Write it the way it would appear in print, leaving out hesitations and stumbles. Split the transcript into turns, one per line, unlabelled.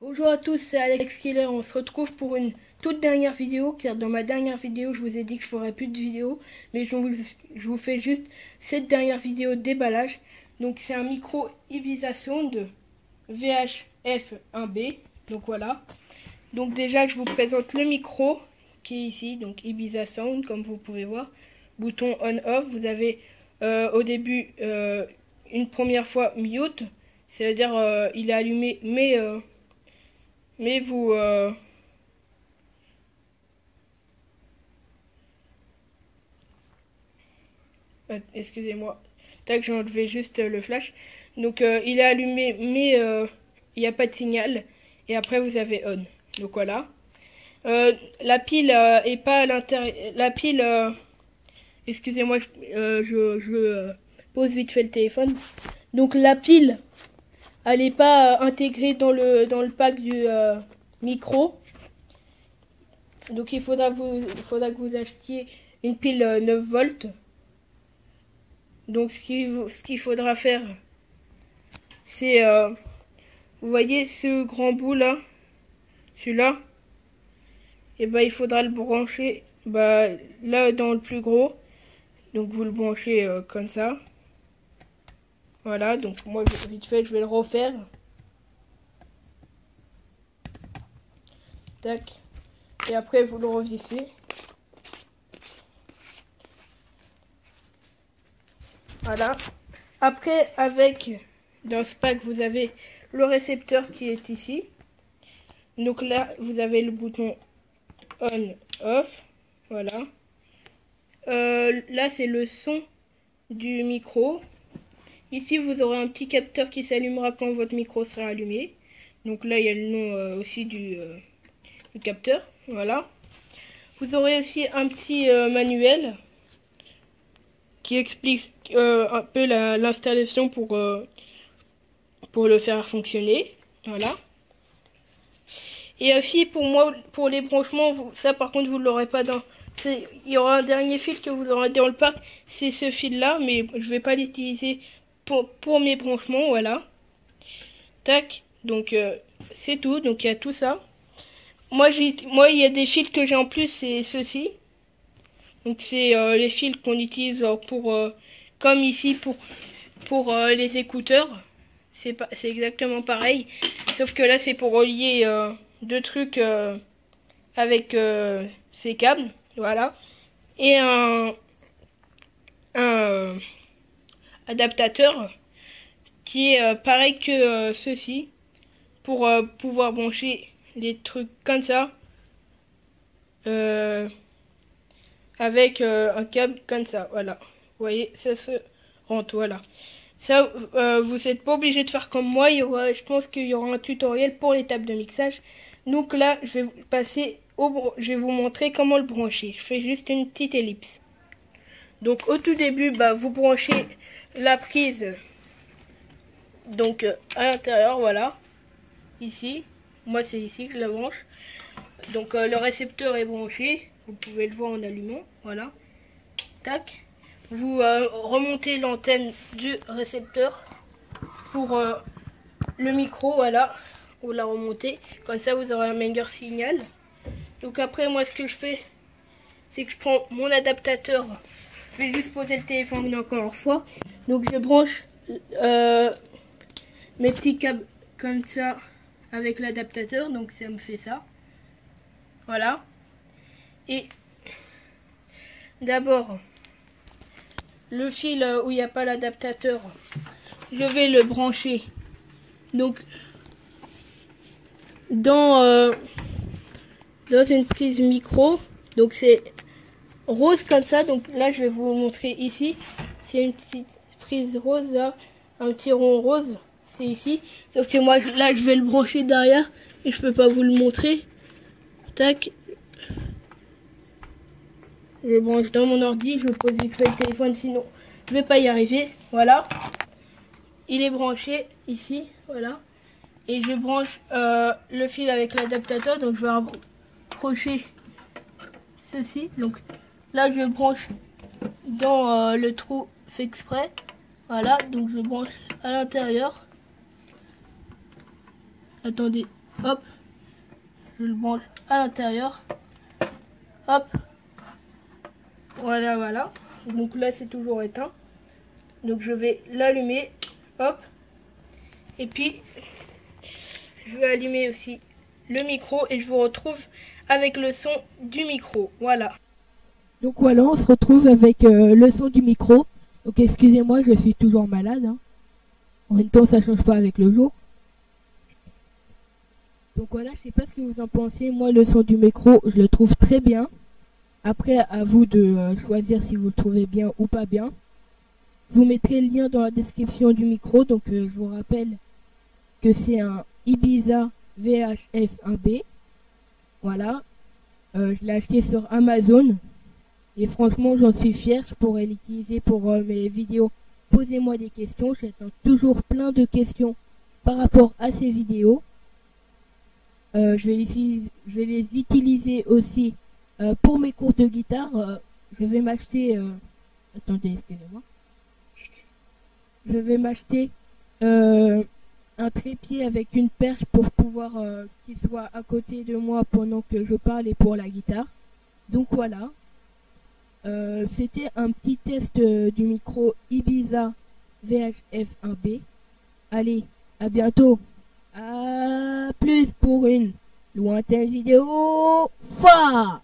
Bonjour à tous, c'est Alex Killer. On se retrouve pour une toute dernière vidéo, car dans ma dernière vidéo, je vous ai dit que je ferais plus de vidéos, mais je vous fais juste cette dernière vidéo de déballage. Donc c'est un micro Ibiza Sound VHF1B. Donc voilà. Donc déjà, je vous présente le micro qui est ici, donc Ibiza Sound, comme vous pouvez voir. Bouton on/off. Vous avez au début une première fois mute, ça veut dire il est allumé, mais vous excusez-moi, tac, j'ai enlevé juste le flash. Donc il est allumé, mais il n'y a pas de signal. Et après vous avez on. Donc voilà. La pile est pas à l'intérieur. La pile, excusez-moi, je pose vite fait le téléphone. Donc la pile, elle n'est pas intégrée dans le pack du micro. Donc il faudra que vous achetiez une pile 9 volts. Donc ce qu'il faudra faire, c'est, vous voyez ce grand bout là, celui-là, et ben il faudra le brancher là dans le plus gros. Donc vous le branchez comme ça. Voilà, donc moi vite fait je vais le refaire. Tac. Et après vous le revissez. Voilà. Après, dans ce pack, vous avez le récepteur qui est ici. Donc là, vous avez le bouton on/off. Voilà. Là, c'est le son du micro. Ici, vous aurez un petit capteur qui s'allumera quand votre micro sera allumé. Donc là, il y a le nom aussi du capteur. Voilà. Vous aurez aussi un petit manuel qui explique un peu l'installation pour le faire fonctionner. Voilà. Et aussi pour les branchements, ça par contre vous ne l'aurez pas dans... Il y aura un dernier fil que vous aurez dans le pack, c'est ce fil là, mais je vais pas l'utiliser pour mes branchements. Voilà. Tac. Donc c'est tout, donc il y a tout ça. Moi il y a des fils que j'ai en plus, c'est ceux-ci. Donc c'est les fils qu'on utilise comme ici pour les écouteurs. C'est exactement pareil, sauf que là c'est pour relier deux trucs avec ces câbles, voilà, et un adaptateur qui est pareil que ceci pour pouvoir brancher les trucs comme ça. Avec un câble comme ça, voilà. Vous voyez, ça se rentre, voilà. Ça, vous n'êtes pas obligé de faire comme moi. Je pense qu'il y aura un tutoriel pour les tables de mixage. Donc là, je vais passer je vais vous montrer comment le brancher. Je fais juste une petite ellipse. Donc au tout début, vous branchez la prise. Donc à l'intérieur, voilà. Ici, moi c'est ici que je la branche. Donc le récepteur est branché. Vous pouvez le voir en allumant, voilà. Tac. Vous remontez l'antenne du récepteur pour le micro, voilà. Vous la remontez. Comme ça, vous aurez un meilleur signal. Donc après, moi, ce que je fais, c'est que je prends mon adaptateur. Je vais juste poser le téléphone encore une fois. Donc je branche mes petits câbles comme ça avec l'adaptateur. Donc ça me fait ça. Voilà. Et d'abord, le fil où il n'y a pas l'adaptateur, je vais le brancher donc dans une prise micro. Donc c'est rose comme ça. Donc là, je vais vous montrer ici. C'est une petite prise rose là, un petit rond rose. C'est ici. Sauf que moi, là, je vais le brancher derrière et je peux pas vous le montrer. Tac. Je branche dans mon ordi, je pose vite fait le téléphone, sinon je vais pas y arriver. Voilà. Il est branché ici, voilà. Et je branche le fil avec l'adaptateur, donc je vais approcher ceci. Donc là je branche dans le trou fait exprès. Voilà, donc je branche à l'intérieur. Attendez, Hop, je le branche à l'intérieur. Hop, voilà, voilà. Donc là, c'est toujours éteint. Donc je vais l'allumer. Hop, et puis je vais allumer aussi le micro et je vous retrouve avec le son du micro. Voilà.
Donc voilà, on se retrouve avec le son du micro. Donc excusez-moi, je suis toujours malade. Hein. En même temps, ça change pas avec le jour. Donc voilà, je sais pas ce que vous en pensez. Moi, le son du micro, je le trouve très bien. Après, à vous de choisir si vous le trouvez bien ou pas bien. Je vous mettrai le lien dans la description du micro. Donc je vous rappelle que c'est un Ibiza VHF 1B. Voilà. Je l'ai acheté sur Amazon. Et franchement, j'en suis fier. Je pourrais l'utiliser pour mes vidéos. Posez-moi des questions. J'attends toujours plein de questions par rapport à ces vidéos. Je vais les utiliser aussi pour mes cours de guitare. Je vais m'acheter... attendez, excusez-moi. Je vais m'acheter un trépied avec une perche pour pouvoir qu'il soit à côté de moi pendant que je parle et pour la guitare. Donc voilà. C'était un petit test du micro Ibiza VHF 1B. Allez, à bientôt. À plus pour une lointaine vidéo. Fa